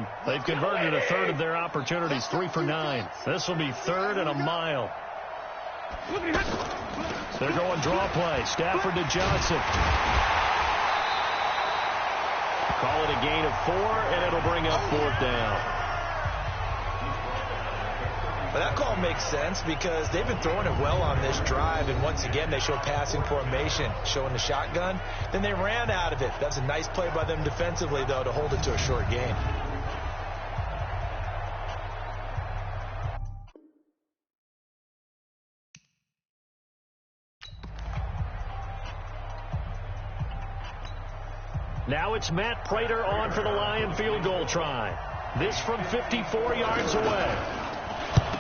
them. They've converted a third of their opportunities, 3 for 9. This will be 3rd and a mile. They're going draw play. Stafford to Johnson. Call it a gain of 4, and it'll bring up 4th down. Well, that call makes sense because they've been throwing it well on this drive, and once again they show passing formation, showing the shotgun. Then they ran out of it. That's a nice play by them defensively, though, to hold it to a short gain. Now it's Matt Prater on for the Lion field goal try. This from 54 yards away.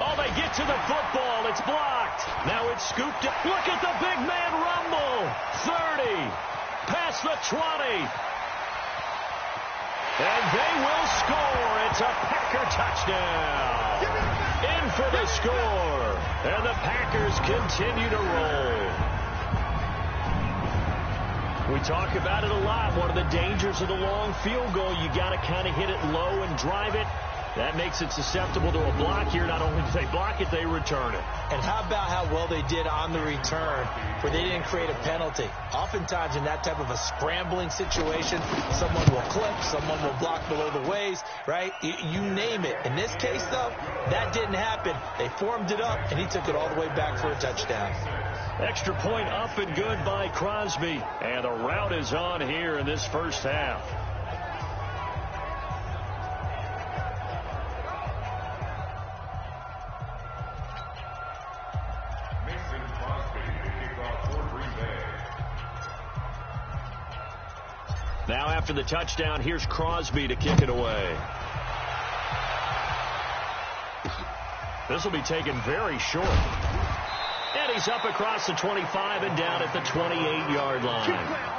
Oh, they get to the football. It's blocked. Now it's scooped up. Look at the big man rumble. 30. Past the 20. And they will score. It's a Packer touchdown. In for the score. And the Packers continue to roll. We talk about it a lot. One of the dangers of the long field goal, you got to kind of hit it low and drive it. That makes it susceptible to a block here. Not only do they block it, they return it. And how about how well they did on the return where they didn't create a penalty? Oftentimes in that type of a scrambling situation, someone will clip, someone will block below the waist, right? You name it. In this case, though, that didn't happen. They formed it up, and he took it all the way back for a touchdown. Extra point up and good by Crosby. And the route is on here in this first half. Now after the touchdown, here's Crosby to kick it away. This will be taken very short. And he's up across the 25 and down at the 28-yard line.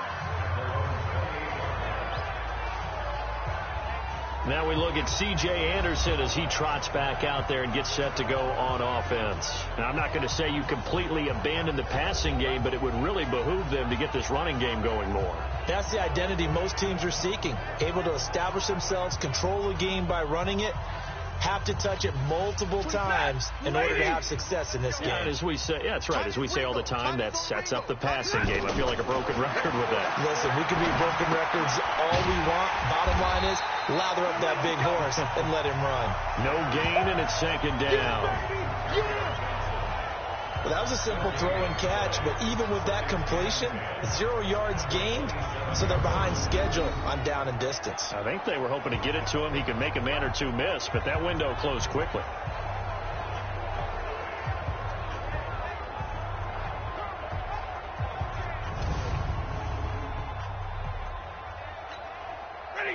Now we look at C.J. Anderson as he trots back out there and gets set to go on offense. Now, I'm not going to say you completely abandon the passing game, but it would really behoove them to get this running game going more. That's the identity most teams are seeking. Able to establish themselves, control the game by running it, have to touch it multiple times in order to have success in this game. And as we say, that's right. As we say all the time, that sets up the passing game. I feel like a broken record with that. Listen, we can be broken records all we want. Bottom line is, lather up that big horse and let him run. No gain, and it's 2nd down. Well, that was a simple throw and catch, but even with that completion, 0 yards gained, so they're behind schedule on down and distance. I think they were hoping to get it to him. He could make a man or two miss, but that window closed quickly.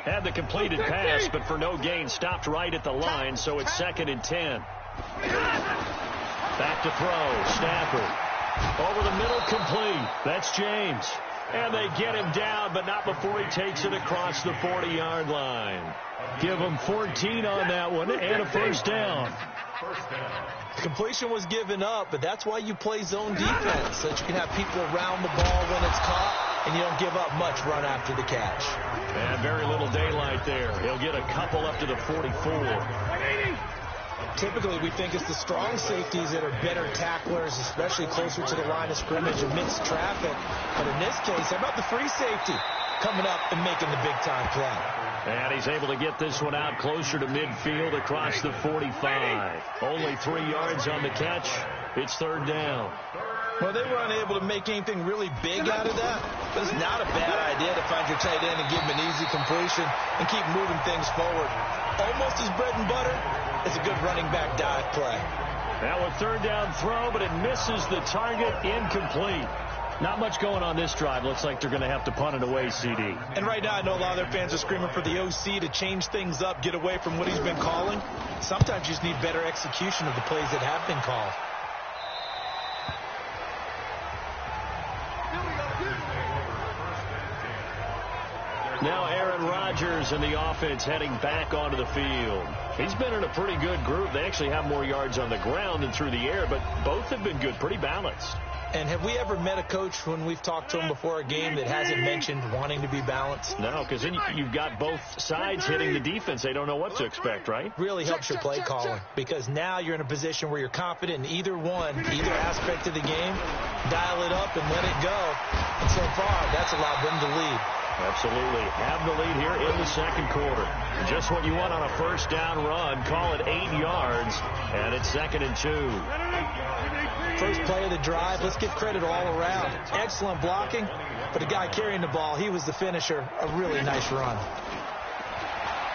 Had the completed pass, but for no gain, stopped right at the line, so it's 2nd and 10. Back to throw. Stafford. Over the middle, complete. That's James. And they get him down, but not before he takes it across the 40-yard line. Give him 14 on that one and a first down. The completion was given up, but that's why you play zone defense, so that you can have people around the ball when it's caught, and you don't give up much run after the catch. And very little daylight there. He'll get a couple up to the 44. Typically, we think it's the strong safeties that are better tacklers, especially closer to the line of scrimmage amidst traffic. But in this case, how about the free safety coming up and making the big-time play? And he's able to get this one out closer to midfield across the 45. Only 3 yards on the catch. It's 3rd down. Well, they were unable to make anything really big out of that, but it's not a bad idea to find your tight end and give him an easy completion and keep moving things forward. Almost his bread and butter. It's a good running back dive play. Now a 3rd down throw, but it misses the target. Incomplete. Not much going on this drive. Looks like they're going to have to punt it away, CD. And right now, I know a lot of their fans are screaming for the OC to change things up, get away from what he's been calling. Sometimes you just need better execution of the plays that have been called. Now Aaron Rodgers Rodgers and the offense heading back onto the field. He's been in a pretty good group. They actually have more yards on the ground than through the air, but both have been good, pretty balanced. And have we ever met a coach when we've talked to him before a game that hasn't mentioned wanting to be balanced? No, because then you've got both sides hitting the defense. They don't know what to expect, right? Really helps your play calling, because now you're in a position where you're confident in either aspect of the game. Dial it up and let it go. And so far, that's allowed them to lead. Absolutely. Have the lead here in the second quarter. Just what you want on a first down run. Call it 8 yards, and it's 2nd and 2. First play of the drive, let's give credit all around. Excellent blocking, but the guy carrying the ball, he was the finisher. A really nice run.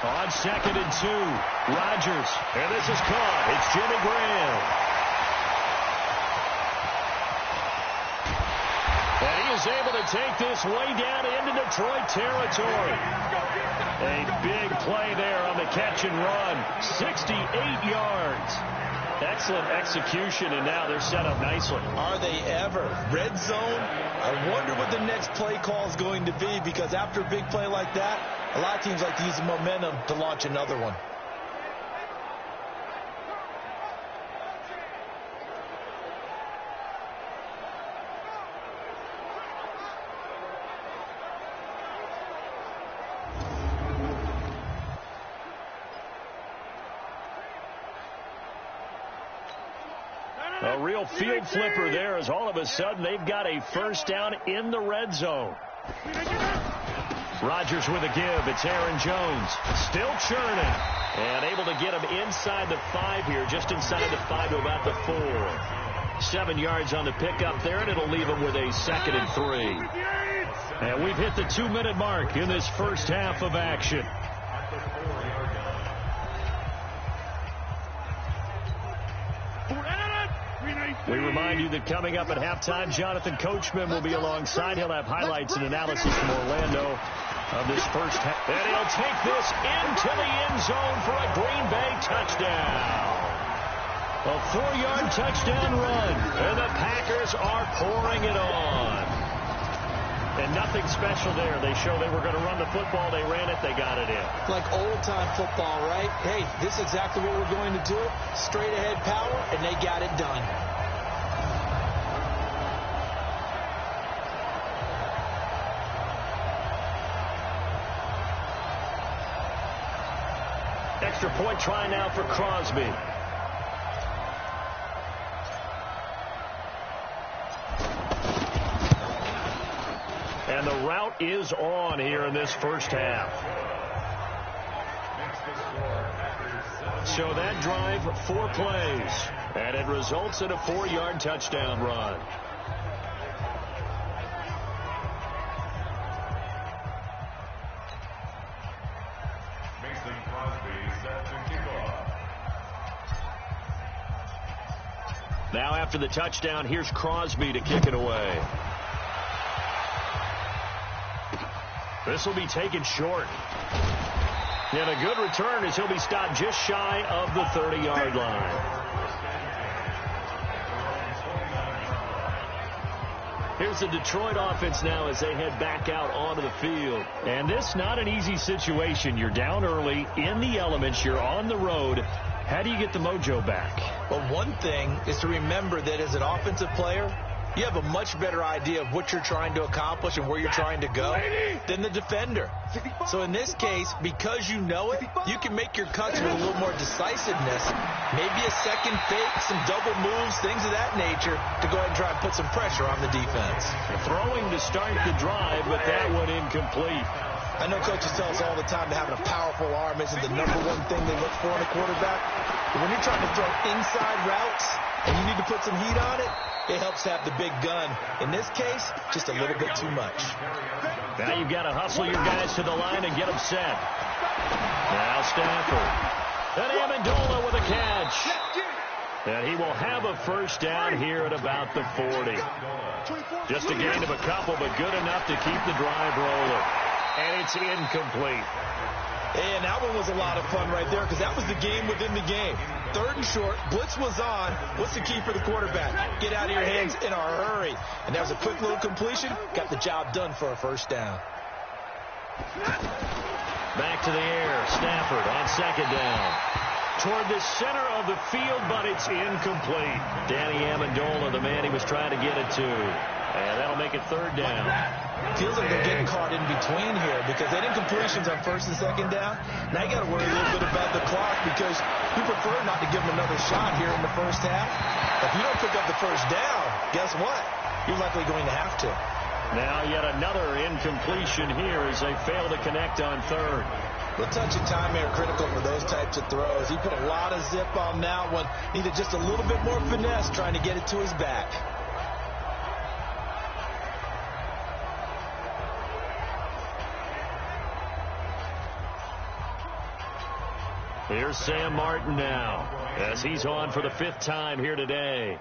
On 2nd and 2, Rodgers, and this is caught. It's Jimmy Graham. And he is able to take this way down into Detroit territory. A big play there on the catch and run. 68 yards. Excellent execution, and now they're set up nicely. Are they ever? Red zone? I wonder what the next play call is going to be, because after a big play like that, a lot of teams like to use the momentum to launch another one. A real field flipper there, as all of a sudden they've got a first down in the red zone. Rodgers with a give. It's Aaron Jones. Still churning. And able to get him inside the 5 here, just inside the 5 to about the 4. 7 yards on the pickup there, and it'll leave him with a 2nd and 3. And we've hit the 2-minute mark in this first half of action. We remind you that coming up at halftime, Jonathan Coachman will be alongside. He'll have highlights and analysis from Orlando of this first half. And he'll take this into the end zone for a Green Bay touchdown. A 4-yard touchdown run. And the Packers are pouring it on. And nothing special there. They show they were going to run the football. They ran it. They got it in. Like old-time football, right? Hey, this is exactly what we're going to do. Straight-ahead power, and they got it done. Extra point try now for Crosby. And the route is on here in this first half. So that drive, 4 plays. And it results in a 4-yard touchdown run. Now after the touchdown, here's Crosby to kick it away. This will be taken short. And a good return as he'll be stopped just shy of the 30-yard line. Here's the Detroit offense now as they head back out onto the field. And this not an easy situation. You're down early, in the elements, you're on the road. How do you get the mojo back? Well, one thing is to remember that as an offensive player, you have a much better idea of what you're trying to accomplish and where you're trying to go than the defender. So in this case, because you know it, you can make your cuts with a little more decisiveness. Maybe a second fake, some double moves, things of that nature to go ahead and try and put some pressure on the defense. Throwing to start the drive, but that one incomplete. I know coaches tell us all the time that having a powerful arm isn't the #1 thing they look for in a quarterback. But when you're trying to throw inside routes and you need to put some heat on it, it helps to have the big gun. In this case, just a little bit too much. Now you've got to hustle your guys to the line and get them set. Now Stafford. And Amendola with a catch. And he will have a first down here at about the 40. Just a gain of a couple, but good enough to keep the drive rolling. And it's incomplete. And that one was a lot of fun right there because that was the game within the game. 3rd and short, blitz was on. What's the key for the quarterback? Get out of your hands in a hurry. And that was a quick little completion. Got the job done for a first down. Back to the air. Stafford on second down. Toward the center of the field, but it's incomplete. Danny Amendola, the man he was trying to get it to. And that'll make it third down. Feels like they're getting caught in between here because they didn't completions on first and second down. Now you got to worry a little bit about the clock because you prefer not to give them another shot here in the first half. If you don't pick up the first down, guess what? You're likely going to have to. Now yet another incompletion here as they fail to connect on third. The touch and time here critical for those types of throws. He put a lot of zip on that one. Needed just a little bit more finesse trying to get it to his back. Here's Sam Martin now as he's on for the 5th time here today.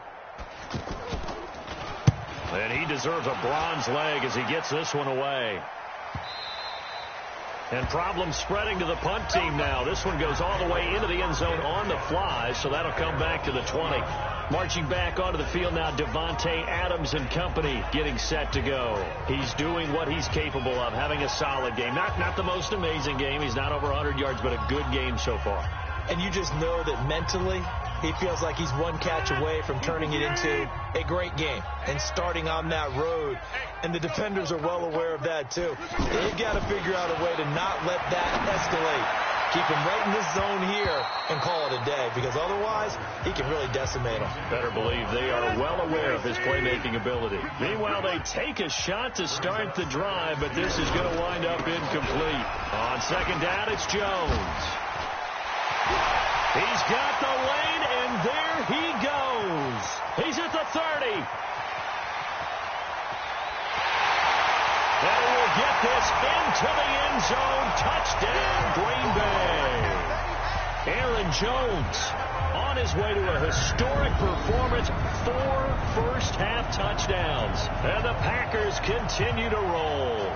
And he deserves a bronze leg as he gets this one away. And problems spreading to the punt team now. This one goes all the way into the end zone on the fly, so that'll come back to the 20. Marching back onto the field now, Devontae Adams and company getting set to go. He's doing what he's capable of, having a solid game. Not the most amazing game. He's not over 100 yards, but a good game so far. And you just know that mentally, he feels like he's one catch away from turning it into a great game and starting on that road. And the defenders are well aware of that, too. They've got to figure out a way to not let that escalate. Keep him right in this zone here and call it a day, because otherwise he can really decimate them. Better believe they are well aware of his playmaking ability. Meanwhile, they take a shot to start the drive, but this is going to wind up incomplete. On second down, it's Jones. He's got the lane, and there he goes. He's at the 30. And he will get this into the end zone. Touchdown, Green Bay. Aaron Jones on his way to a historic performance. 4 first-half touchdowns. And the Packers continue to roll.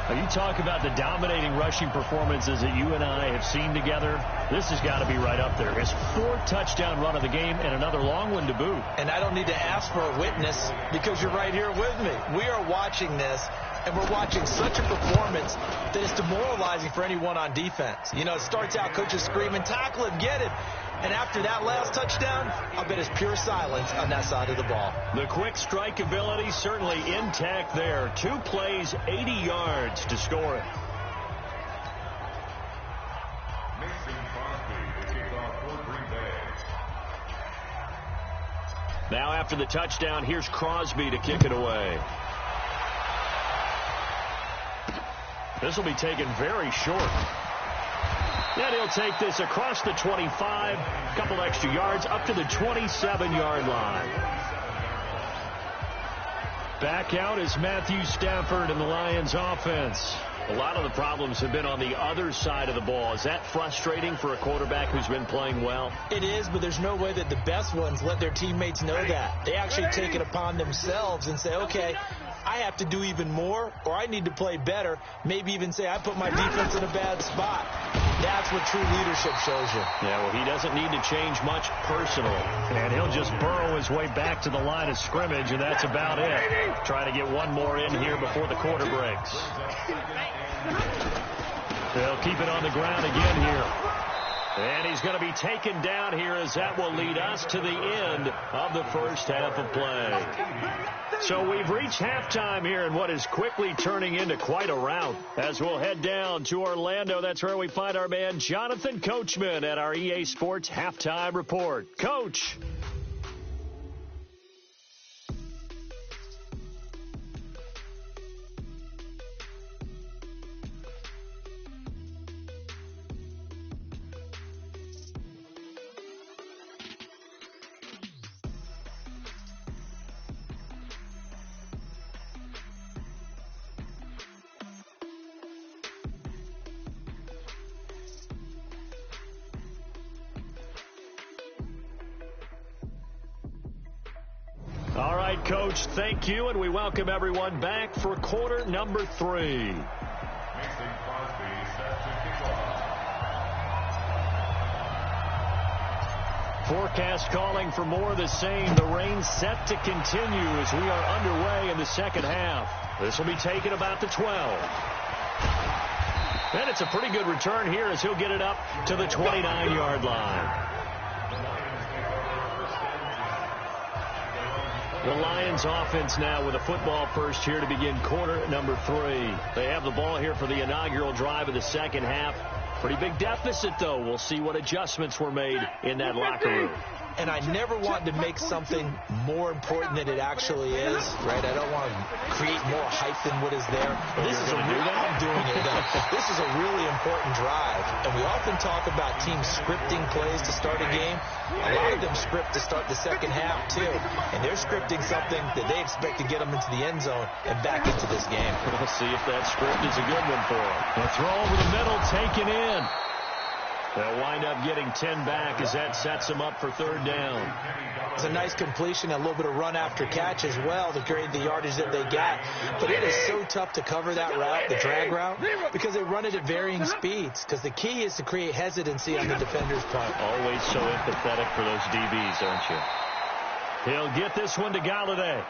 Now, you talk about the dominating rushing performances that you and I have seen together. This has got to be right up there. His 4th touchdown run of the game and another long one to boot. And I don't need to ask for a witness because you're right here with me. We are watching this, and we're watching such a performance that it's demoralizing for anyone on defense. You know, it starts out coaches screaming, tackle him, get him. And after that last touchdown, I'll bet it's pure silence on that side of the ball. The quick strike ability certainly intact there. 2 plays, 80 yards to score it. Now after the touchdown, here's Crosby to kick it away. This will be taken very short. And he'll take this across the 25, a couple extra yards, up to the 27-yard line. Back out is Matthew Stafford in the Lions offense. A lot of the problems have been on the other side of the ball. Is that frustrating for a quarterback who's been playing well? It is, but there's no way that the best ones let their teammates know that. They actually take it upon themselves and say, okay, I have to do even more, or I need to play better. Maybe even say, I put my defense in a bad spot. That's what true leadership shows you. Yeah, well, he doesn't need to change much personally. And he'll just burrow his way back to the line of scrimmage, and that's about it. Trying to get one more in here before the quarter breaks. They'll keep it on the ground again here. And he's going to be taken down here as that will lead us to the end of the first half of play. So we've reached halftime here in what is quickly turning into quite a rout. As we'll head down to Orlando, that's where we find our man Jonathan Coachman at our EA Sports Halftime Report. Coach. All right, Coach, thank you, and we welcome everyone back for quarter number 3. Forecast calling for more of the same. The rain set to continue as we are underway in the second half. This will be taken about the 12. And it's a pretty good return here as he'll get it up to the 29-yard line. The Lions offense now with a football first here to begin quarter number 3. They have the ball here for the inaugural drive of the second half. Pretty big deficit, though. We'll see what adjustments were made in that locker room. And I never want to make something more important than it actually is, right? I don't want to create more hype than what is there. This is I'm doing it. This is a really important drive. And we often talk about teams scripting plays to start a game. A lot of them script to start the second half, too. And they're scripting something that they expect to get them into the end zone and back into this game. We'll see if that script is a good one for them. The throw over the middle, taken in. They'll wind up getting 10 back as that sets them up for third down. It's a nice completion, a little bit of run after catch as well to create the yardage that they got. But it is so tough to cover that route, the drag route, because they run it at varying speeds. Because the key is to create hesitancy on the defender's part. Always so empathetic for those DBs, aren't you? He'll get this one to Galladay.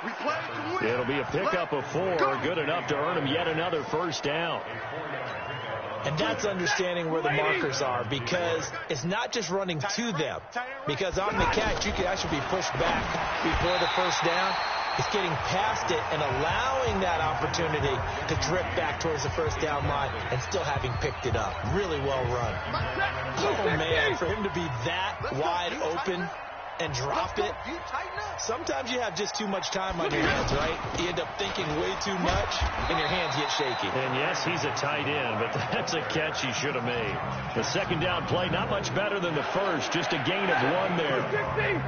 It'll be a pickup of 4, good enough to earn him yet another first down. And that's understanding where the markers are, because it's not just running to them. Because on the catch, you could actually be pushed back before the first down. It's getting past it and allowing that opportunity to drip back towards the first down line and still having picked it up. Really well run. Oh, man, for him to be that wide open and drop it. Sometimes you have just too much time on your hands, right? You end up thinking way too much, and your hands get shaky. And yes, he's a tight end, but that's a catch he should have made. The second down play, not much better than the first, just a gain of 1 there.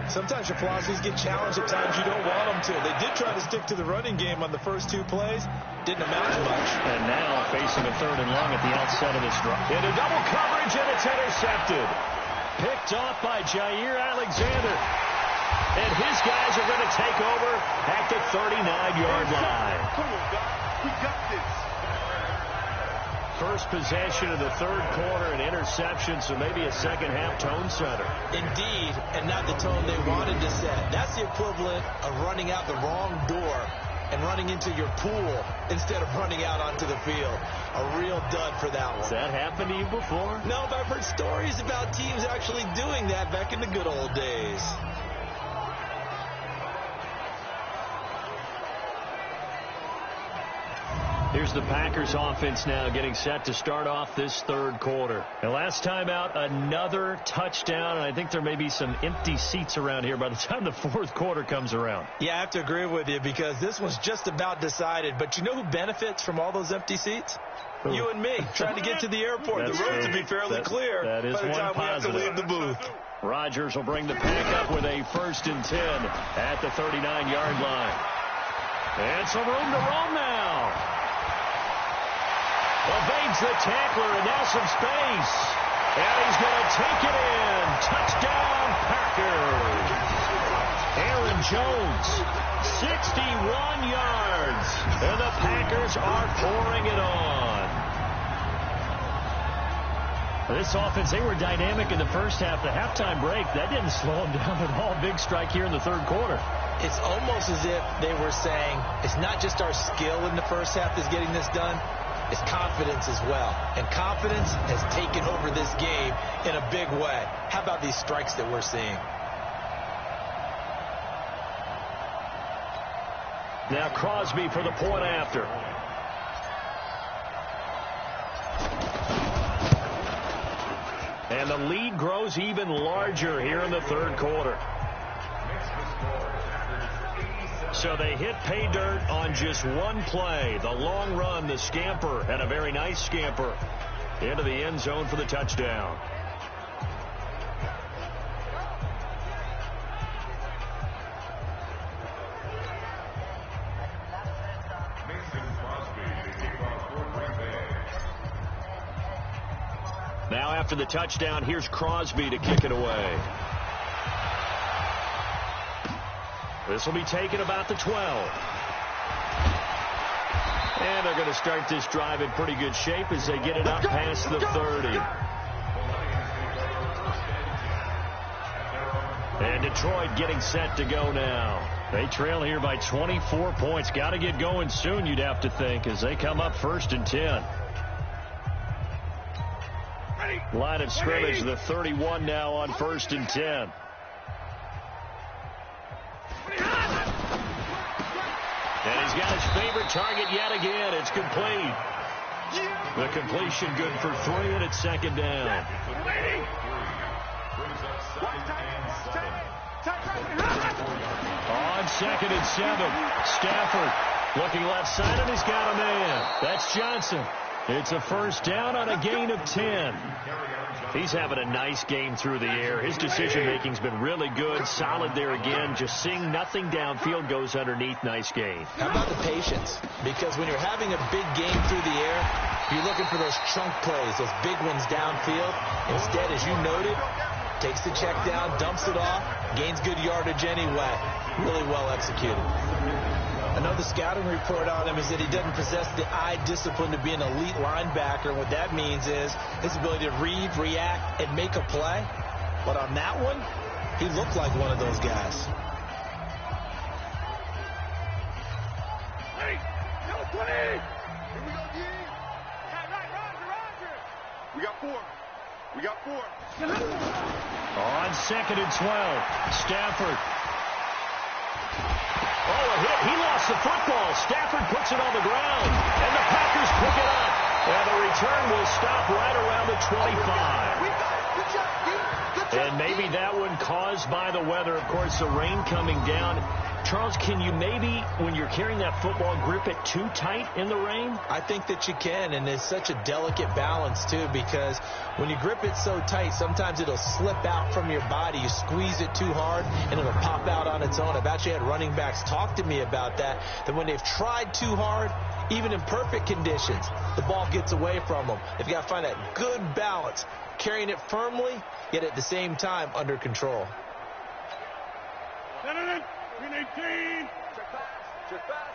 Sometimes your philosophies get challenged at times you don't want them to. They did try to stick to the running game on the first 2 plays. Didn't amount to much. And now facing a 3rd and long at the outset of this drive. Into double coverage, and it's intercepted. Picked off by Jair Alexander. And his guys are going to take over at the 39-yard line. We got this. First possession of the third quarter, an interception, so maybe a second-half tone setter. Indeed, and not the tone they wanted to set. That's the equivalent of running out the wrong door and running into your pool instead of running out onto the field. A real dud for that one. Has that happened to you before? No, but I've heard stories about teams actually doing that back in the good old days. Here's the Packers offense now getting set to start off this third quarter. And last time out, another touchdown, and I think there may be some empty seats around here by the time the fourth quarter comes around. Yeah, I have to agree with you because this one's just about decided. But you know who benefits from all those empty seats? Who? You and me, trying to get to the airport. That's the roads true. will be fairly clear that is by the time we have to leave the booth. Rodgers will bring the pack up with a 1st and 10 at the 39-yard line. And some room to roam now. Evades the tackler, and now some space. And he's going to take it in. Touchdown, Packers. Aaron Jones, 61 yards. And the Packers are pouring it on. This offense, they were dynamic in the first half. The halftime break, that didn't slow them down at all. Big strike here in the third quarter. It's almost as if they were saying, it's not just our skill in the first half that's getting this done. It's confidence as well. And confidence has taken over this game in a big way. How about these strikes that we're seeing? Now Crosby for the point after. And the lead grows even larger here in the third quarter. So they hit pay dirt on just one play. The long run, the scamper, and a very nice scamper into the end zone for the touchdown. Now after the touchdown, here's Crosby to kick it away. This will be taken about the 12. And they're going to start this drive in pretty good shape as they get it up past the 30. And Detroit getting set to go now. They trail here by 24 points. Got to get going soon, you'd have to think, as they come up 1st and 10. Line of scrimmage, the 31 now on 1st and 10. And he's got his favorite target yet again. It's complete. The completion good for 3, and it's 2nd down. On 2nd and 7, Stafford looking left side, and he's got a man. That's Johnson. It's a 1st down on a gain of 10. He's having a nice game through the air. His decision-making's been really good. Solid there again. Just seeing nothing downfield goes underneath. Nice game. How about the patience? Because when you're having a big game through the air, you're looking for those chunk plays, those big ones downfield. Instead, as you noted, takes the check down, dumps it off, gains good yardage anyway. Really well executed. Another scouting report on him is that he doesn't possess the eye discipline to be an elite linebacker. What that means is his ability to read, react, and make a play. But on that one, he looked like one of those guys. Hey, no 20! Here we go, G. Roger. We got 4. On 2nd and 12, Stafford. Oh, a hit. He lost the football. Stafford puts it on the ground, and the Packers pick it up. And the return will stop right around the 25. And maybe that one caused by the weather. Of course, the rain coming down. Charles, can you maybe, when you're carrying that football, grip it too tight in the rain? I think that you can, and it's such a delicate balance, too, because when you grip it so tight, sometimes it'll slip out from your body. You squeeze it too hard, and it'll pop out on its own. I've actually had running backs talk to me about that when they've tried too hard, even in perfect conditions, the ball gets away from them. They've got to find that good balance, carrying it firmly, yet at the same time under control. Green 18. Check back.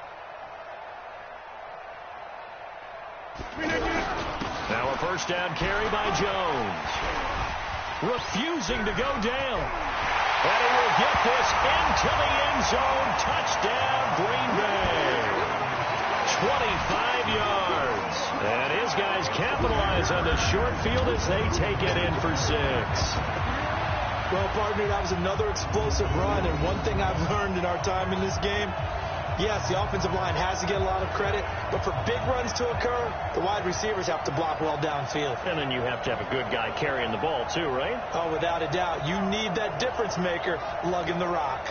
Green 18. Now a 1st down carry by Jones. Refusing to go down. And he will get this into the end zone. Touchdown, Green Bay. 25 yards. And his guys capitalize on the short field as they take it in for 6. Well, partner, that was another explosive run, and one thing I've learned in our time in this game, yes, the offensive line has to get a lot of credit, but for big runs to occur, the wide receivers have to block well downfield. And then you have to have a good guy carrying the ball, too, right? Oh, without a doubt. You need that difference maker lugging the rock.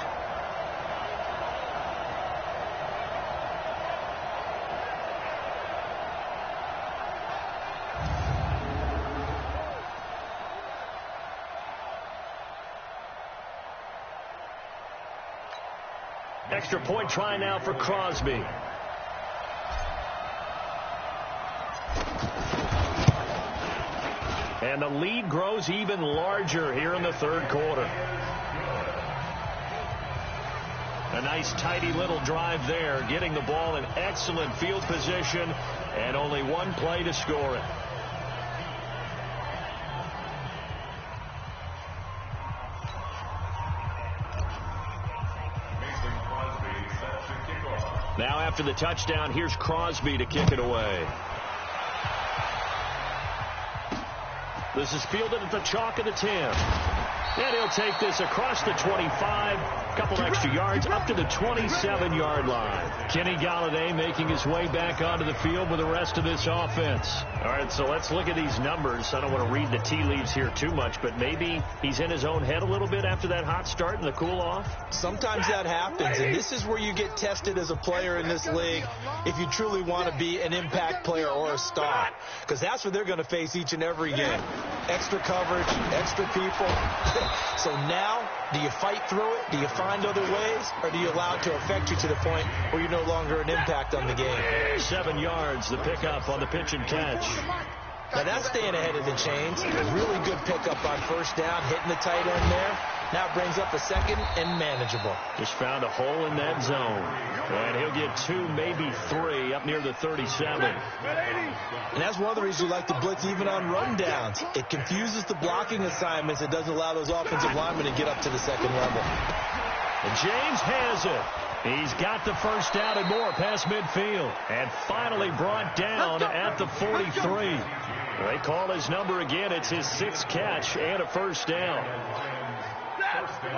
Extra point try now for Crosby. And the lead grows even larger here in the 3rd quarter. A nice, tidy little drive there, getting the ball in excellent field position, and only one play to score it. Now after the touchdown, here's Crosby to kick it away. This is fielded at the chalk of the 10. And he'll take this across the 25, a couple extra yards, up to the 27-yard line. Kenny Golladay making his way back onto the field with the rest of this offense. All right, so let's look at these numbers. I don't want to read the tea leaves here too much, but maybe he's in his own head a little bit after that hot start and the cool-off. Sometimes that happens, and this is where you get tested as a player in this league if you truly want to be an impact player or a star, because that's what they're going to face each and every game. Extra coverage, extra people. So now, do you fight through it? Do you find other ways? Or do you allow it to affect you to the point where you're no longer an impact on the game? 7 yards, the pickup on the pitch and catch. Now that's staying ahead of the chains. Really good pickup on 1st down, hitting the tight end there. Now it brings up a 2nd and manageable. Just found a hole in that zone. And he'll get 2, maybe 3 up near the 37. And that's one of the reasons we like to blitz even on rundowns. It confuses the blocking assignments. It doesn't allow those offensive linemen to get up to the 2nd level. And James has it. He's got the 1st down and more past midfield. And finally brought down at the 43. They call his number again. It's his 6th catch and a first down.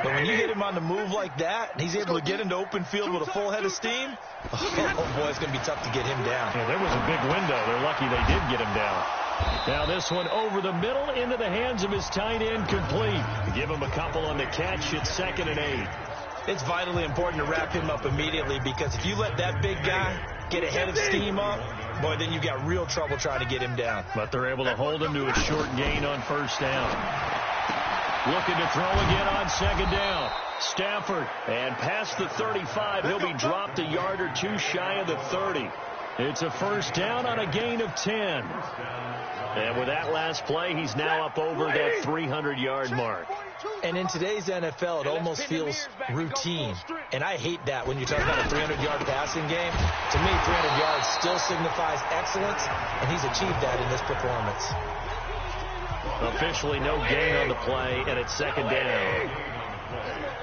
But when you hit him on the move like that, and he's able to get into open field with a full head of steam, oh boy, it's going to be tough to get him down. Yeah, there was a big window. They're lucky they did get him down. Now this one over the middle into the hands of his tight end, complete. Give him a couple on the catch. It's 2nd and 8. It's vitally important to wrap him up immediately, because if you let that big guy get a head of steam up, boy, then you've got real trouble trying to get him down. But they're able to hold him to a short gain on first down. Looking to throw again on 2nd down. Stafford, and past the 35, he'll be dropped a yard or two shy of the 30. It's a first down on a gain of 10. And with that last play, he's now up over that 300-yard mark. And in today's NFL, it almost feels routine. And I hate that when you talk about a 300-yard passing game. To me, 300 yards still signifies excellence, and he's achieved that in this performance. Officially no gain on the play, and it's 2nd down.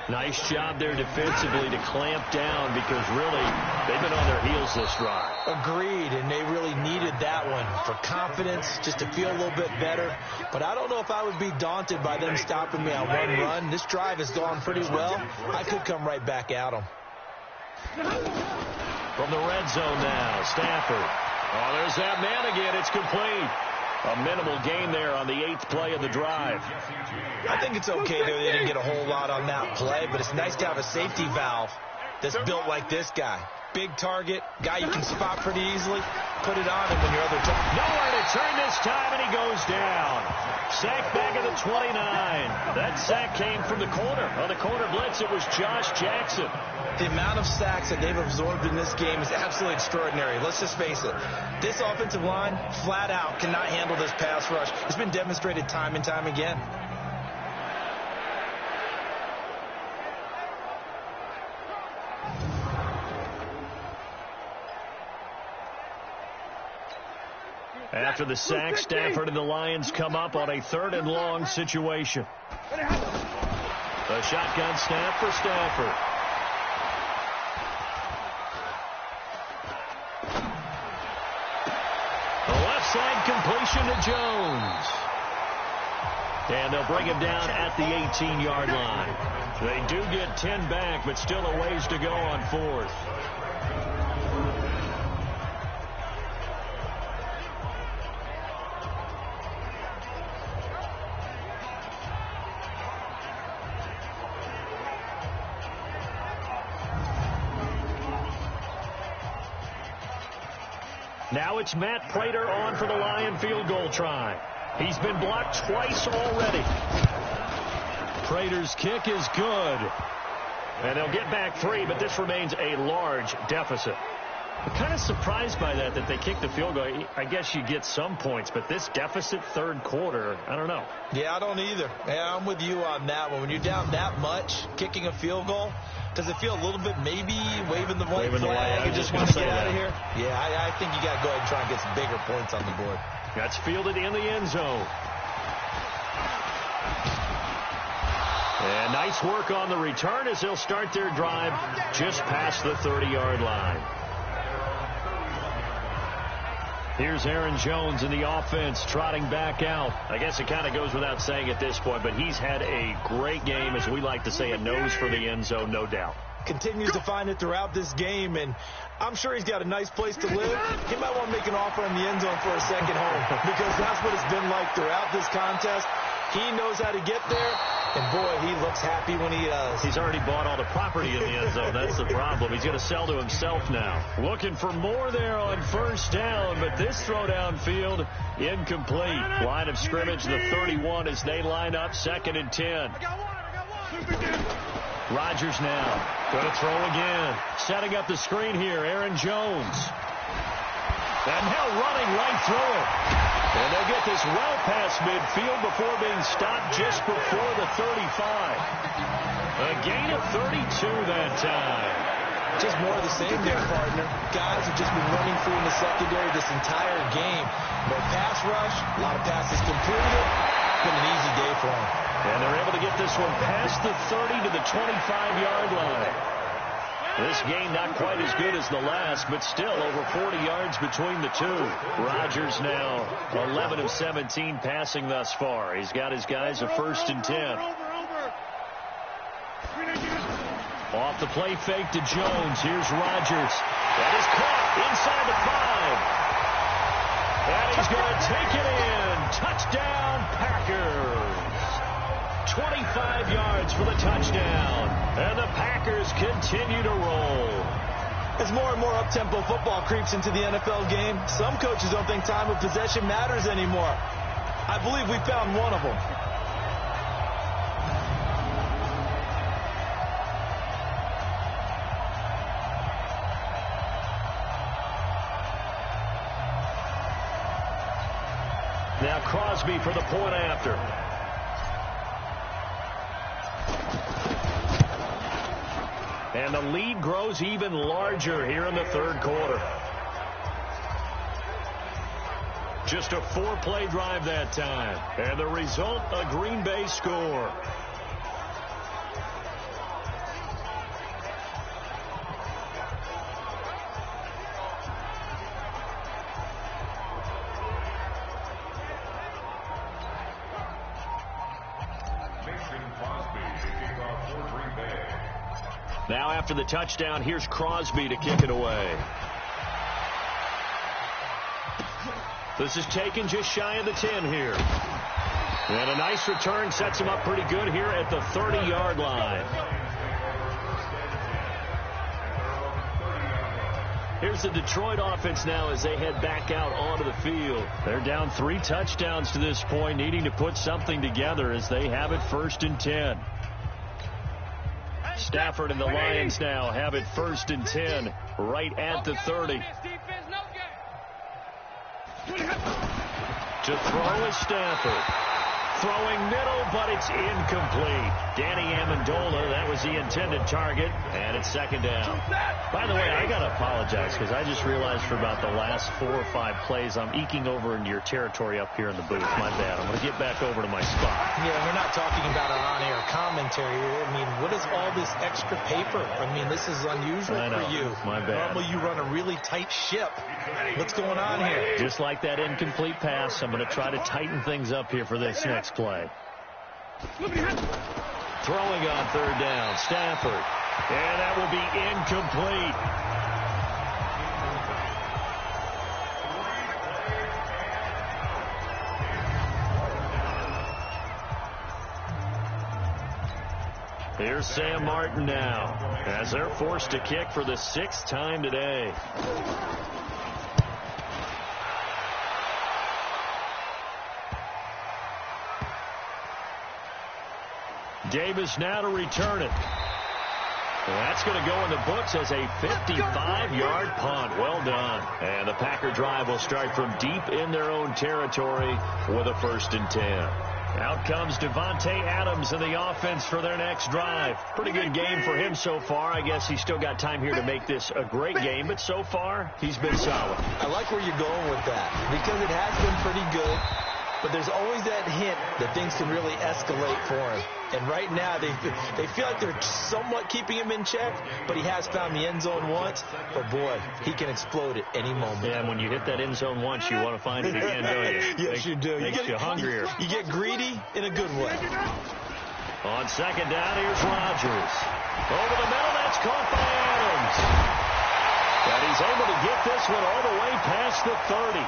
Nice job there defensively to clamp down, because really they've been on their heels this drive. Agreed, and they really needed that one for confidence, just to feel a little bit better. But I don't know if I would be daunted by them stopping me on one run. This drive has gone pretty well. I could come right back at them. From the red zone now, Stafford. Oh, there's that man again. It's complete. A minimal gain there on the 8th play of the drive. I think it's okay that they didn't get a whole lot on that play, but it's nice to have a safety valve that's built like this guy. Big target, guy you can spot pretty easily. Put it on him when your other target. Nowhere to turn this time, and he goes down. Sack back at the 29. That sack came from the corner. On the corner blitz, it was Josh Jackson. The amount of sacks that they've absorbed in this game is absolutely extraordinary. Let's just face it. This offensive line, flat out, cannot handle this pass rush. It's been demonstrated time and time again. After the sack, Stafford and the Lions come up on a 3rd and long situation. The shotgun snap for Stafford. The left side completion to Jones. And they'll bring him down at the 18-yard line. They do get 10 back, but still a ways to go on 4th. Now it's Matt Prater on for the Lion field goal try. He's been blocked twice already. Prater's kick is good. And they'll get back 3, but this remains a large deficit. I'm kind of surprised by that they kicked the field goal. I guess you get some points, but this deficit 3rd quarter, I don't know. Yeah, I don't either. Yeah, I'm with you on that one. When you're down that much, kicking a field goal, does it feel a little bit maybe waving the white flag and just want to get out of here? Yeah, I think you got to go ahead and try and get some bigger points on the board. That's fielded in the end zone. And nice work on the return as they'll start their drive just past the 30-yard line. Here's Aaron Jones in the offense trotting back out. I guess it kind of goes without saying at this point, but he's had a great game, as we like to say, a nose for the end zone, no doubt. Continues to find it throughout this game, and I'm sure he's got a nice place to live. He might want to make an offer in the end zone for a second home, because that's what it's been like throughout this contest. He knows how to get there, and boy, he looks happy when he does. He's already bought all the property in the end zone. That's the problem. He's going to sell to himself now. Looking for more there on first down, but this throw downfield incomplete. Line of scrimmage, the 31 as they line up, 2nd and 10. Rodgers now. Going to throw again. Setting up the screen here, Aaron Jones. And now running right through it. And they'll get this well past midfield before being stopped just before the 35. A gain of 32 that time. Just more of the same there, partner. Guys have just been running through in the secondary this entire game. No pass rush, a lot of passes completed. It's been an easy day for them. And they're able to get this one past the 30 to the 25-yard line. This game not quite as good as the last, but still over 40 yards between the two. Rodgers now 11 of 17 passing thus far. He's got his guys a 1st and 10. Off the play fake to Jones. Here's Rodgers. That is caught inside the 5. And he's going to take it in. Touchdown, Packers. 25 yards for the touchdown. And the Packers continue to roll. As more and more up-tempo football creeps into the NFL game, some coaches don't think time of possession matters anymore. I believe we found one of them. Now Crosby for the point after. And the lead grows even larger here in the 3rd quarter. Just a 4-play drive that time. And the result, a Green Bay score. Now after the touchdown, here's Crosby to kick it away. This is taken just shy of the 10 here. And a nice return sets him up pretty good here at the 30-yard line. Here's the Detroit offense now as they head back out onto the field. They're down 3 touchdowns to this point, needing to put something together as they have it 1st and 10. Stafford and the Lions now have it 1st and 10 right at the 30. To throw is Stafford. Throwing middle, but it's incomplete. Danny Amendola, that was the intended target, and it's 2nd down. By the way, I got to apologize because I just realized for about the last 4 or 5 plays, I'm eking over into your territory up here in the booth. My bad. I'm going to get back over to my spot. Yeah, we're not talking about an on-air commentary. I mean, what is all this extra paper? I mean, this is unusual for you. My bad. Normally you run a really tight ship. What's going on here? Just like that incomplete pass, I'm going to try to tighten things up here for this next play. Throwing on 3rd down, Stafford. And that will be incomplete. Here's Sam Martin now as they're forced to kick for the 6th time today. Davis now to return it. Well, that's going to go in the books as a 55-yard punt. Well done. And the Packer drive will start from deep in their own territory with a 1st and 10. Out comes Devontae Adams in the offense for their next drive. Pretty good game for him so far. I guess he's still got time here to make this a great game, but so far, he's been solid. I like where you're going with that because it has been pretty good. But there's always that hint that things can really escalate for him. And right now, they feel like they're somewhat keeping him in check, but he has found the end zone once. But, boy, he can explode at any moment. Yeah, and when you hit that end zone once, you want to find it again, don't you? Yes, you do. Makes you hungrier. You get greedy in a good way. On 2nd down, here's Rodgers. Over the middle, that's caught by Adams. But he's able to get this one all the way past the 30.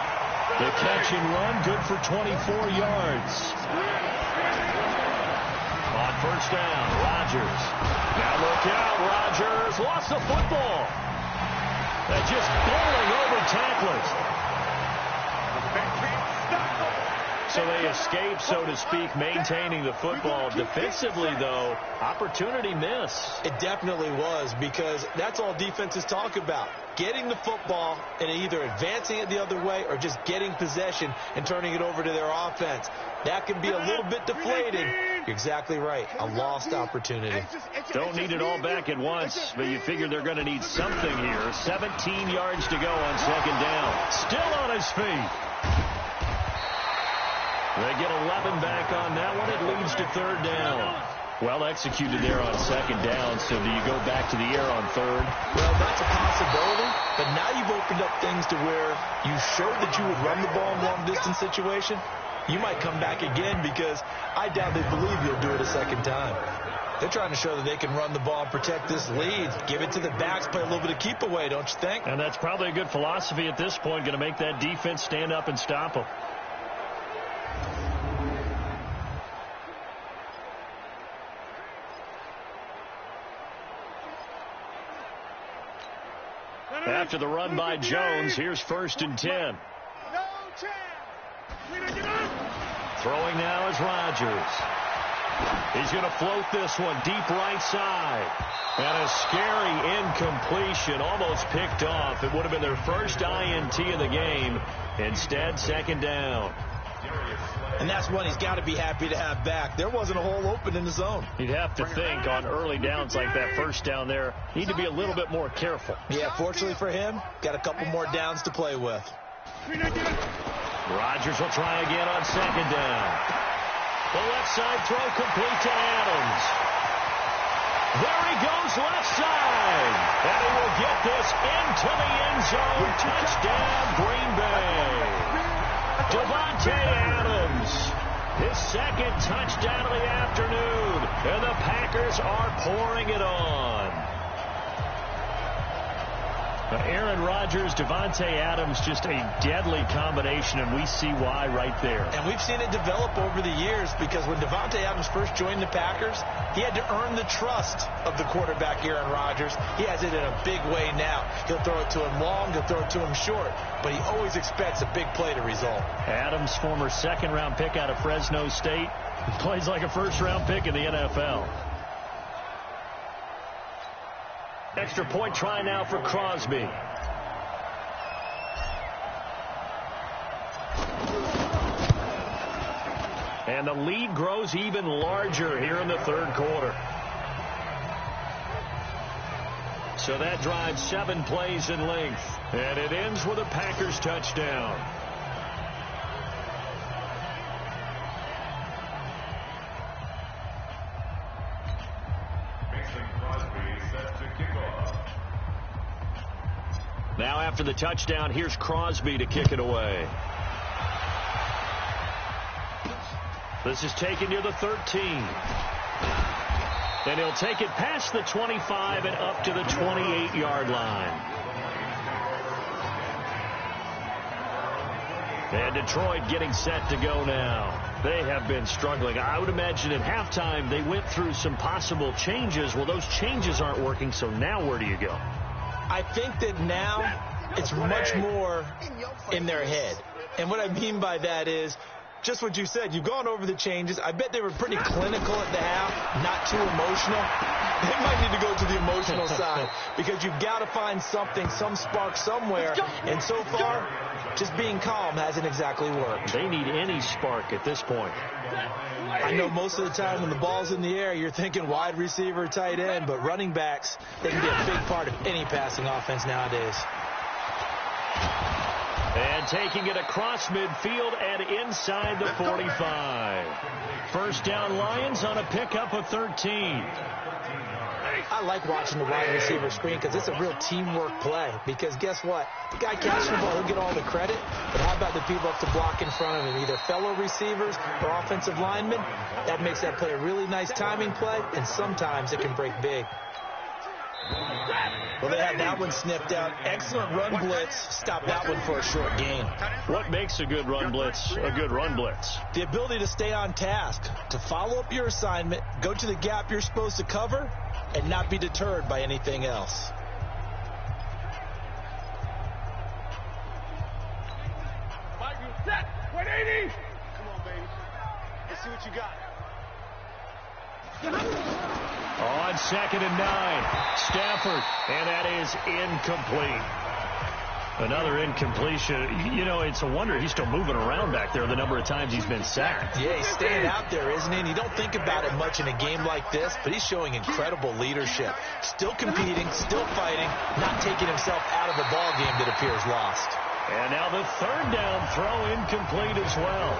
The catch and run, good for 24 yards. On 1st down, Rodgers. Now look out, Rodgers lost the football. They're just bowling over tacklers. So they escape, so to speak, maintaining the football. Defensively, though, opportunity miss. It definitely was, because that's all defenses talk about. Getting the football and either advancing it the other way or just getting possession and turning it over to their offense. That can be a little bit deflated. You're exactly right. A lost opportunity. Don't need it all back at once, but you figure they're going to need something here. 17 yards to go on 2nd down. Still on his feet. They get 11 back on that one. It leads to 3rd down. Well executed there on second down. So do you go back to the air on third? Well, that's a possibility. But now you've opened up things to where you showed that you would run the ball in long-distance situation. You might come back again because I doubt they believe you'll do it a second time. They're trying to show that they can run the ball and protect this lead. Give it to the backs, play a little bit of keep away, don't you think? And that's probably a good philosophy at this point, going to make that defense stand up and stop them. After the run by Jones, here's 1st and 10. Throwing now is Rodgers. He's going to float this one deep right side. And a scary incompletion, almost picked off. It would have been their first INT of the game. Instead, 2nd down. And that's one he's got to be happy to have back. There wasn't a hole open in the zone. You'd have to think on early downs like that first down there, need to be a little bit more careful. Yeah, fortunately for him, got a couple more downs to play with. Rodgers will try again on 2nd down. The left side throw complete to Adams. There he goes left side. And he will get this into the end zone. Touchdown, Green Bay. Davante Adams, his 2nd touchdown of the afternoon, and the Packers are pouring it on. Aaron Rodgers, Davante Adams, just a deadly combination, and we see why right there. And we've seen it develop over the years because when Davante Adams first joined the Packers, he had to earn the trust of the quarterback, Aaron Rodgers. He has it in a big way now. He'll throw it to him long, he'll throw it to him short, but he always expects a big play to result. Adams, former 2nd-round pick out of Fresno State, plays like a 1st-round pick in the NFL. Extra point try now for Crosby. And the lead grows even larger here in the 3rd quarter. So that drives 7 plays in length. And it ends with a Packers touchdown. Now after the touchdown, here's Crosby to kick it away. This is taken near the 13. And he'll take it past the 25 and up to the 28-yard line. And Detroit getting set to go now. They have been struggling. I would imagine at halftime they went through some possible changes. Well, those changes aren't working, so now where do you go? I think that now it's much more in their head. And what I mean by that is just what you said. You've gone over the changes. I bet they were pretty clinical at the half, not too emotional. They might need to go to the emotional side because you've got to find something, some spark somewhere. And so far, just being calm hasn't exactly worked. They need any spark at this point. I know most of the time when the ball's in the air, you're thinking wide receiver, tight end, but running backs, they can be a big part of any passing offense nowadays. And taking it across midfield and inside the 45. 1st down Lions on a pickup of 13. I like watching the wide receiver screen because it's a real teamwork play. Because guess what? The guy catching the ball, he'll get all the credit. But how about the people up to block in front of him, either fellow receivers or offensive linemen? That makes that play a really nice timing play, and sometimes it can break big. Well, they had that one sniffed out. Excellent run blitz. Stop that one for a short gain. What makes a good run blitz a good run blitz? The ability to stay on task, to follow up your assignment, go to the gap you're supposed to cover, and not be deterred by anything else. Set. 180. Come on, baby. Let's see what you got. On 2nd and 9, Stafford, and that is incomplete. Another incompletion. You know, it's a wonder he's still moving around back there the number of times he's been sacked. Yeah, he's staying out there, isn't he? And you don't think about it much in a game like this, but he's showing incredible leadership. Still competing, still fighting, not taking himself out of a ball game that appears lost. And now the 3rd down throw incomplete as well.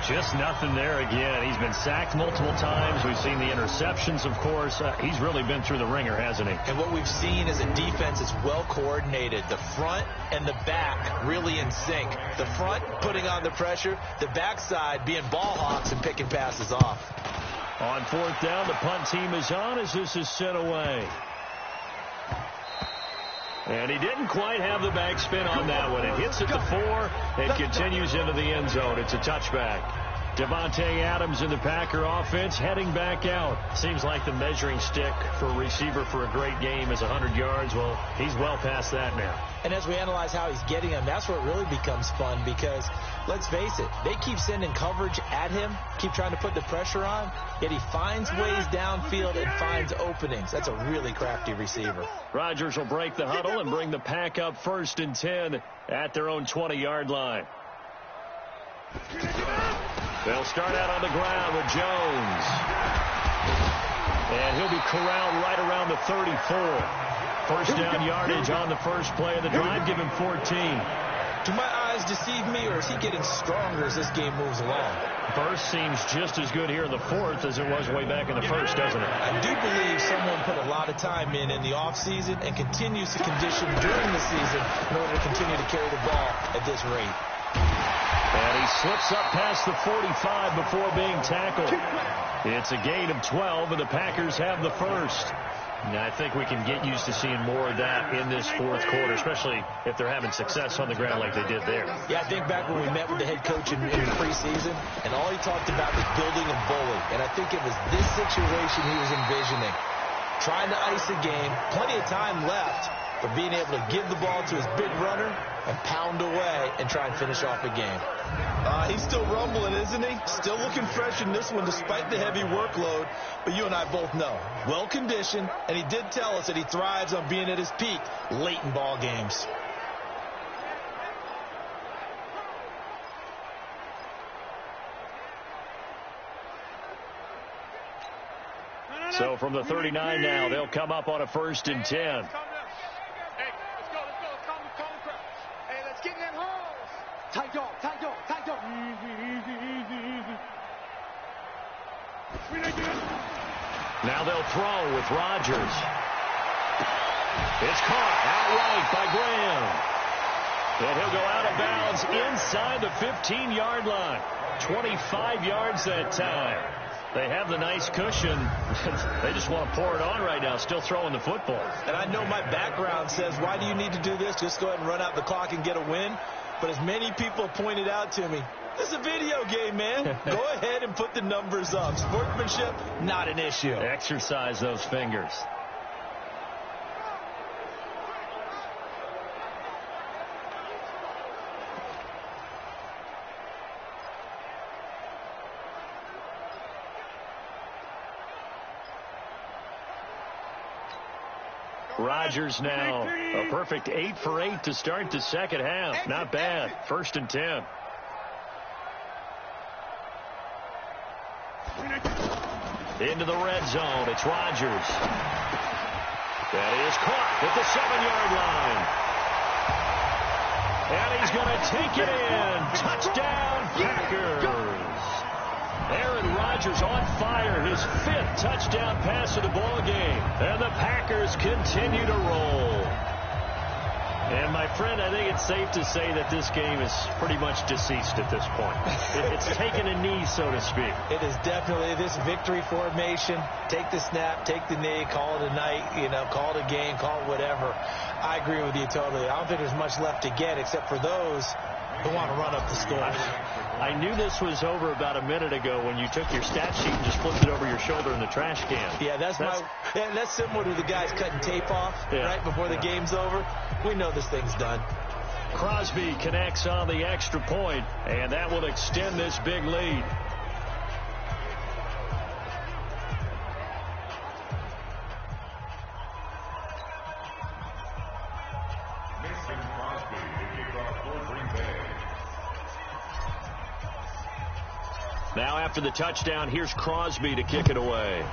Just nothing there again. He's been sacked multiple times. We've seen the interceptions, of course. He's really been through the ringer, hasn't he? And what we've seen is a defense is well coordinated. The front and the back really in sync. The front putting on the pressure, the backside being ball hawks and picking passes off. On fourth down, the punt team is on as this is sent away. And he didn't quite have the back spin on that one. It hits at the 4 and continues into the end zone. It's a touchback. Devontae Adams in the Packer offense heading back out. Seems like the measuring stick for a receiver for a great game is 100 yards. Well, he's well past that now. And as we analyze how he's getting them, that's where it really becomes fun because, let's face it, they keep sending coverage at him, keep trying to put the pressure on, yet he finds ways downfield and finds openings. That's a really crafty receiver. Rodgers will break the huddle and bring the Pack up 1st and 10 at their own 20-yard line. They'll start out on the ground with Jones. And he'll be corralled right around the 34. First down yardage on the first play of the drive. Give him 14. Do my eyes deceive me, or is he getting stronger as this game moves along? First seems just as good here in the 4th as it was way back in the 1st, doesn't it? I do believe someone put a lot of time in the offseason and continues to condition during the season in order to continue to carry the ball at this rate. And he slips up past the 45 before being tackled. It's a gain of 12, and the Packers have the first. And I think we can get used to seeing more of that in this 4th quarter, especially if they're having success on the ground like they did there. Yeah, I think back when we met with the head coach in preseason, and all he talked about was building and bully. And I think it was this situation he was envisioning. Trying to ice a game, plenty of time left, but being able to give the ball to his big runner and pound away and try and finish off a game. He's still rumbling, isn't he? Still looking fresh in this one despite the heavy workload. But you and I both know, well-conditioned, and he did tell us that he thrives on being at his peak late in ball games. So from the 39 now, they'll come up on a 1st and 10. Now they'll throw with Rodgers. It's caught outright by Graham. And he'll go out of bounds inside the 15-yard line. 25 yards that time. They have the nice cushion. They just want to pour it on right now, still throwing the football. And I know my background says, why do you need to do this? Just go ahead and run out the clock and get a win. But as many people pointed out to me, this is a video game, man. Go ahead and put the numbers up. Sportsmanship, not an issue. Exercise those fingers. Rodgers now a perfect 8 for 8 to start the second half. Not bad. 1st and 10. Into the red zone. It's Rodgers. That is caught at the 7-yard line. And he's going to take it in. Touchdown, Packers. Aaron Rodgers on fire, his 5th touchdown pass of the ball game. And the Packers continue to roll. And, my friend, I think it's safe to say that this game is pretty much deceased at this point. It's taken a knee, so to speak. It is definitely this victory formation. Take the snap, take the knee, call it a night, call it a game, call it whatever. I agree with you totally. I don't think there's much left to get except for those who want to run up the score. I knew this was over about a minute ago when you took your stat sheet and just flipped it over your shoulder in the trash can. Yeah, that's similar to the guys cutting tape off right before the game's over. We know this thing's done. Crosby connects on the extra point, and that will extend this big lead. Now after the touchdown, here's Crosby to kick it away.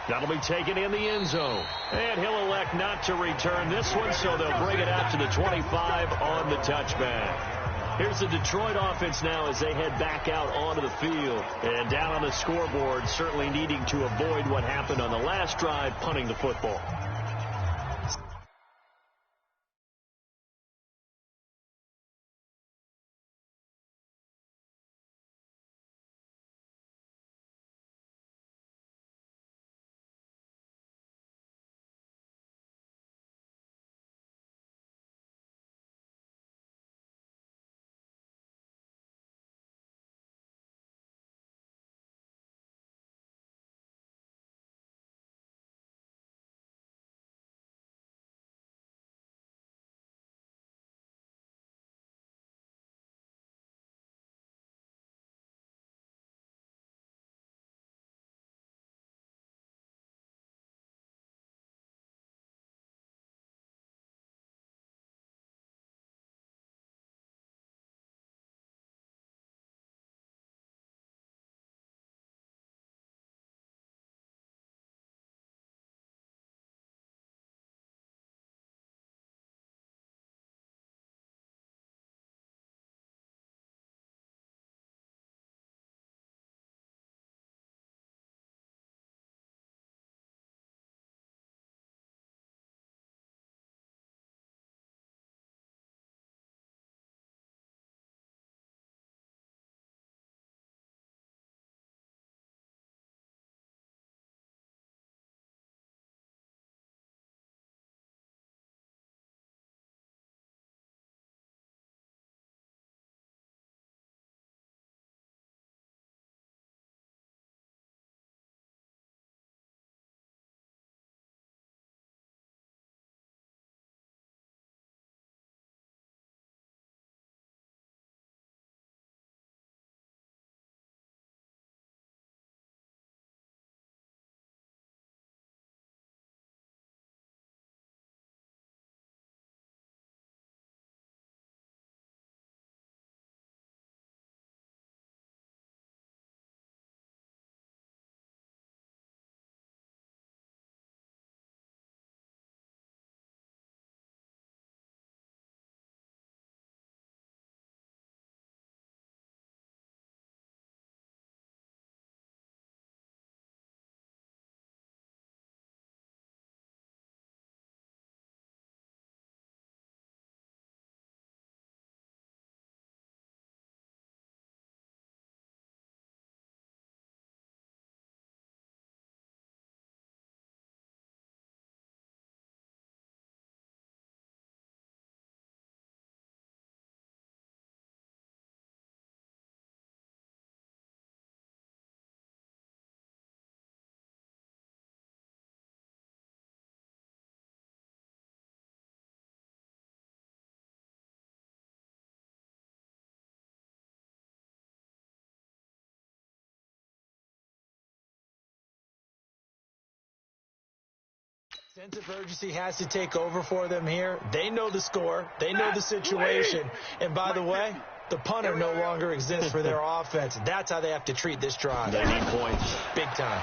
That'll be taken in the end zone. And he'll elect not to return this one, so they'll bring it out to the 25 on the touchback. Here's the Detroit offense now as they head back out onto the field. And down on the scoreboard, certainly needing to avoid what happened on the last drive, punting the football. Sense of urgency has to take over for them here. They know the score. They know the situation. And by the way, the punter no longer exists for their offense. That's how they have to treat this drive. They need points. Big time.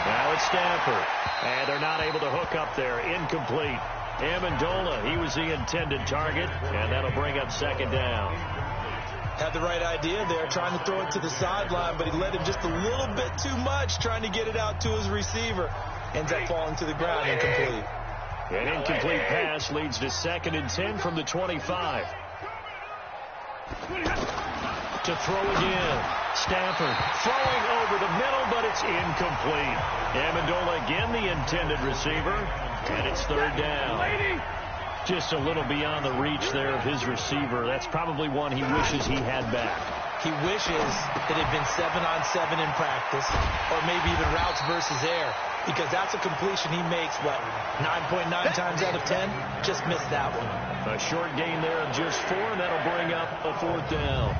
Now it's Stafford. And they're not able to hook up there. Incomplete. Amendola, he was the intended target. And that'll bring up second down. Had the right idea there, trying to throw it to the sideline, but he led him just a little bit too much, trying to get it out to his receiver. Ends up falling to the ground, incomplete. An incomplete pass leads to 2nd and 10 from the 25. To throw again. Stafford throwing over the middle, but it's incomplete. Amendola again the intended receiver, and it's 3rd down. Just a little beyond the reach there of his receiver. That's probably one he wishes he had back. He wishes it had been 7-on-7 in practice, or maybe even routes versus air, because that's a completion he makes, 9.9 times out of 10? Just missed that one. A short gain there of just 4, and that'll bring up a 4th down.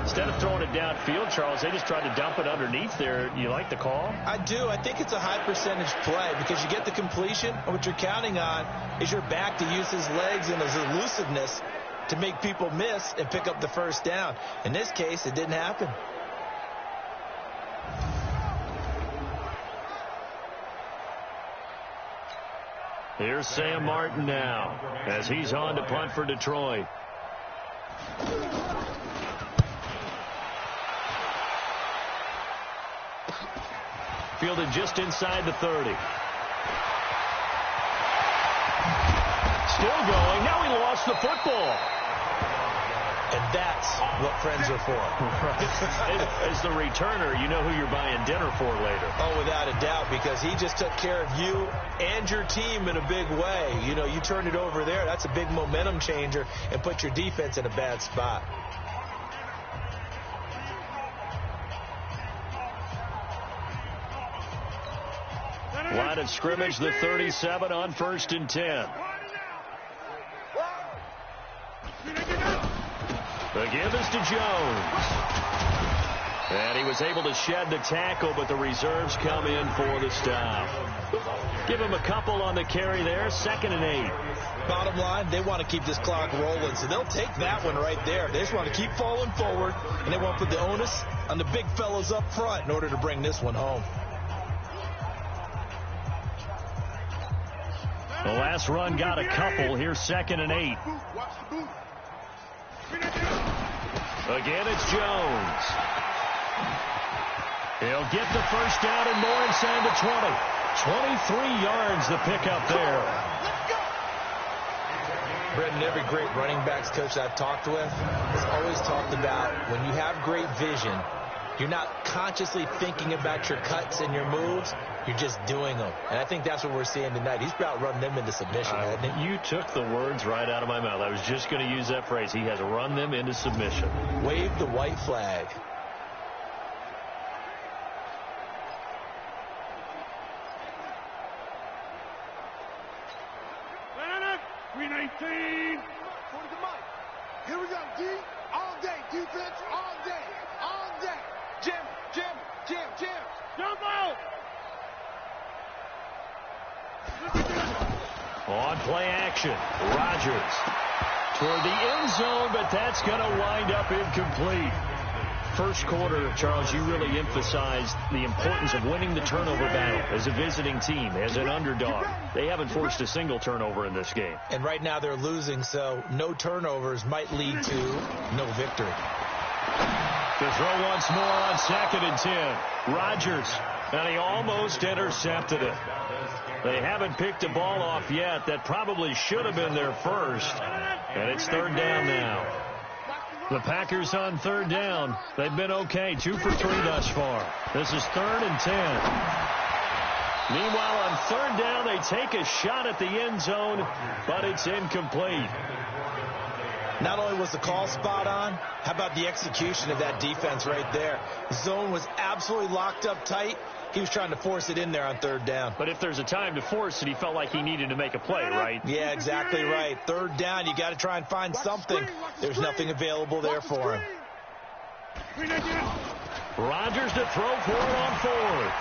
Instead of throwing it downfield, Charles, they just tried to dump it underneath there. You like the call? I do. I think it's a high percentage play because you get the completion, and what you're counting on is your back to use his legs and his elusiveness to make people miss and pick up the 1st down. In this case, it didn't happen. Here's Sam Martin now as he's on to punt for Detroit. Fielded just inside the 30. Still going. Now he lost the football. And that's what friends are for. As the returner, you know who you're buying dinner for later. Oh, without a doubt, because he just took care of you and your team in a big way. You know, you turned it over there. That's a big momentum changer and put your defense in a bad spot. Line of scrimmage, the 37 on 1st and 10. The give is to Jones. And he was able to shed the tackle, but the reserves come in for the stop. Give him a couple on the carry there, 2nd and 8. Bottom line, they want to keep this clock rolling, so they'll take that one right there. They just want to keep falling forward, and they want to put the onus on the big fellas up front in order to bring this one home. The last run got a couple. Here's 2nd and 8. Again, it's Jones. He'll get the first down and more inside the 20. 23 yards the pickup there. Brendan, every great running backs coach I've talked with has always talked about when you have great vision, you're not consciously thinking about your cuts and your moves. You're just doing them. And I think that's what we're seeing tonight. He's about running them into submission, hasn't he? You took the words right out of my mouth. I was just going to use that phrase. He has run them into submission. Wave the white flag. Green 18. Here we go, D. All day. Defense all day. All day. Jim. Jump out. On play action, Rodgers toward the end zone, but that's going to wind up incomplete. First quarter, Charles, you really emphasized the importance of winning the turnover battle as a visiting team, as an underdog. They haven't forced a single turnover in this game. And right now they're losing, so no turnovers might lead to no victory. To throw once more on 2nd and 10. Rodgers, and he almost intercepted it. They haven't picked a ball off yet. That probably should have been their first. And it's 3rd down now. The Packers on 3rd down. They've been okay, 2 for 3 thus far. This is 3rd and 10. Meanwhile, on 3rd down, they take a shot at the end zone, but it's incomplete. Not only was the call spot on, how about the execution of that defense right there? The zone was absolutely locked up tight. He was trying to force it in there on 3rd down. But if there's a time to force it, he felt like he needed to make a play, right? Yeah, exactly right. 3rd down, you got to try and find something. There's nothing available there for him. Rodgers to throw for it on 4th.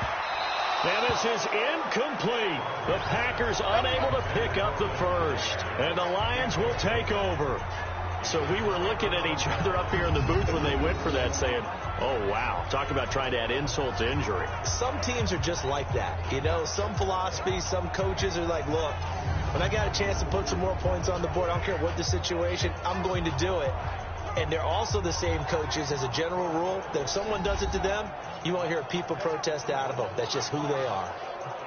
And this is incomplete. The Packers unable to pick up the first. And the Lions will take over. So we were looking at each other up here in the booth when they went for that, saying, oh, wow, talk about trying to add insult to injury. Some teams are just like that. You know, some philosophies, some coaches are like, look, when I got a chance to put some more points on the board, I don't care what the situation, I'm going to do it. And they're also the same coaches as a general rule that if someone does it to them, you won't hear people protest out of them. That's just who they are.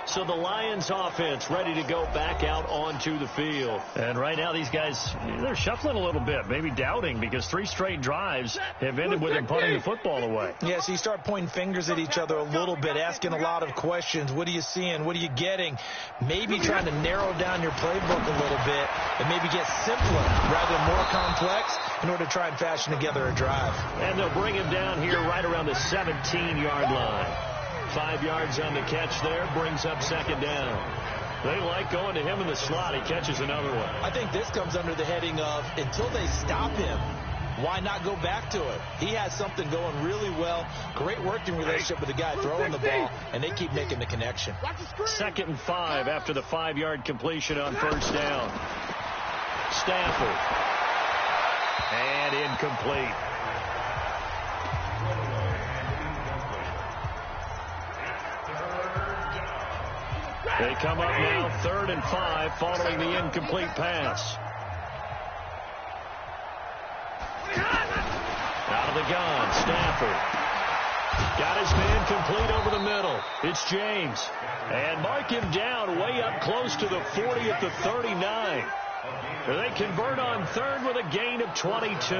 So the Lions offense ready to go back out onto the field. And right now these guys, they're shuffling a little bit, maybe doubting, because 3 straight drives have ended with them punting the football away. Yeah, so you start pointing fingers at each other a little bit, asking a lot of questions. What are you seeing? What are you getting? Maybe trying to narrow down your playbook a little bit and maybe get simpler rather than more complex in order to try and fashion together a drive. And they'll bring him down here right around the 17-yard line. 5 yards on the catch there, brings up 2nd down. They like going to him in the slot. He catches another one. I think this comes under the heading of, until they stop him, why not go back to it? He has something going really well. Great working relationship with the guy throwing the ball, and they keep making the connection. 2nd and 5 after the 5-yard completion on 1st down. Stafford. And incomplete. They come up now 3rd and 5 following the incomplete pass. From the gun, Stafford. Got his man complete over the middle. It's James. And mark him down way up close to the 40 at the 39. They convert on third with a gain of 22.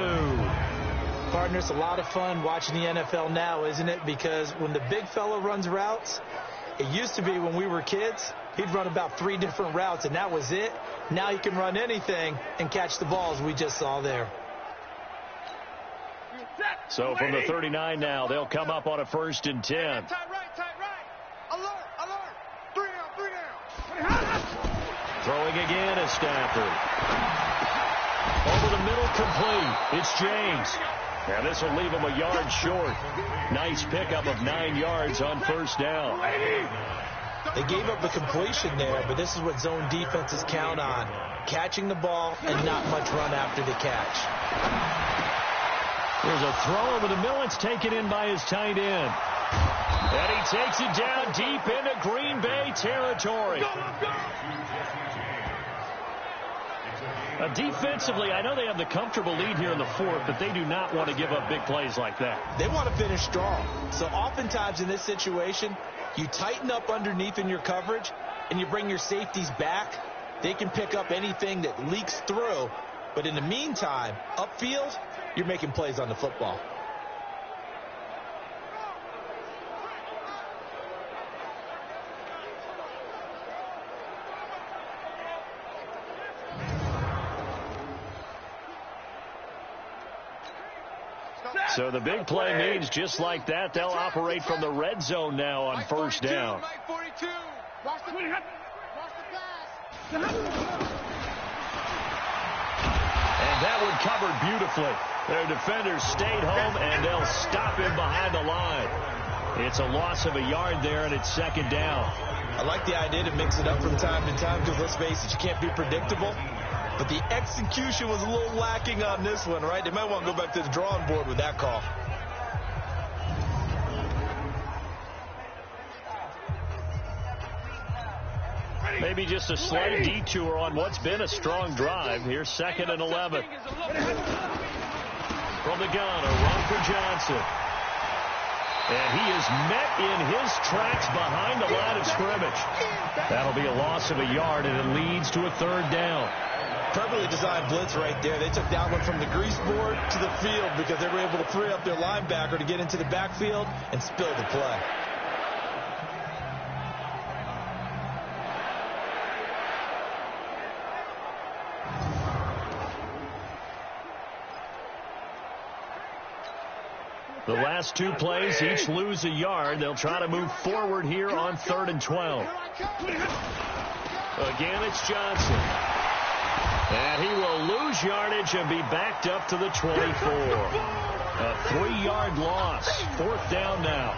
Partner, it's a lot of fun watching the NFL now, isn't it? Because when the big fella runs routes, it used to be when we were kids, he'd run about 3 different routes, and that was it. Now he can run anything and catch the balls we just saw there. So from the 39 now, they'll come up on a 1st and 10. Tight right. Alert, alert. 3 down. Throwing again is Stafford. Over the middle, complete. It's James. And this will leave him a yard short. Nice pickup of 9 yards on 1st down. They gave up the completion there, but this is what zone defenses count on. Catching the ball and not much run after the catch. There's a throw over the middle. It's taken in by his tight end. And he takes it down deep into Green Bay territory. Defensively, I know they have the comfortable lead here in the 4th, but they do not want to give up big plays like that. They want to finish strong. So oftentimes in this situation, you tighten up underneath in your coverage, and you bring your safeties back. They can pick up anything that leaks through. But in the meantime, upfield, you're making plays on the football. So the big play means just like that, they'll operate from the red zone now on 1st down. And that one covered beautifully. Their defenders stayed home, and they'll stop him behind the line. It's a loss of a yard there, and it's 2nd down. I like the idea to mix it up from time to time because, let's face it, you can't be predictable. But the execution was a little lacking on this one, right? They might want to go back to the drawing board with that call. Maybe just a slight detour on what's been a strong drive. Here's 2nd and 11. From the gun, a run for Johnson. And he is met in his tracks behind the line of scrimmage. That'll be a loss of a yard, and it leads to a 3rd down. Perfectly designed blitz right there. They took that one from the grease board to the field because they were able to free up their linebacker to get into the backfield and spill the play. The last 2 plays, each lose a yard. They'll try to move forward here on 3rd and 12. Again, it's Johnson. And he will lose yardage and be backed up to the 24. A 3-yard loss. 4th down now.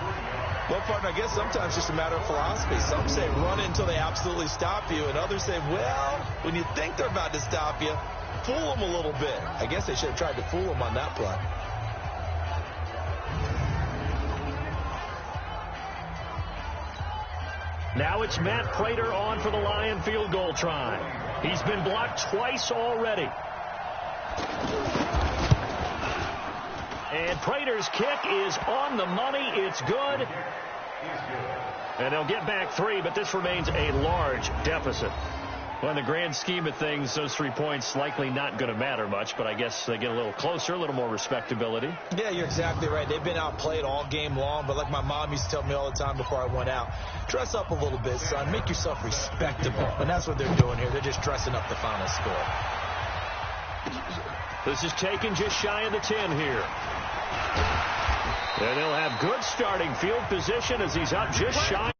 Well, partner, I guess sometimes it's just a matter of philosophy. Some say run until they absolutely stop you, and others say, well, when you think they're about to stop you, fool them a little bit. I guess they should have tried to fool them on that play. Now it's Matt Prater on for the Lion field goal try. He's been blocked twice already. And Prater's kick is on the money. It's good. And they'll get back 3, but this remains a large deficit. Well, in the grand scheme of things, those 3 points likely not going to matter much, but I guess they get a little closer, a little more respectability. Yeah, you're exactly right. They've been outplayed all game long, but like my mom used to tell me all the time before I went out, dress up a little bit, son. Make yourself respectable. And that's what they're doing here. They're just dressing up the final score. This is taken just shy of the 10 here. And they'll have good starting field position as he's up just shy.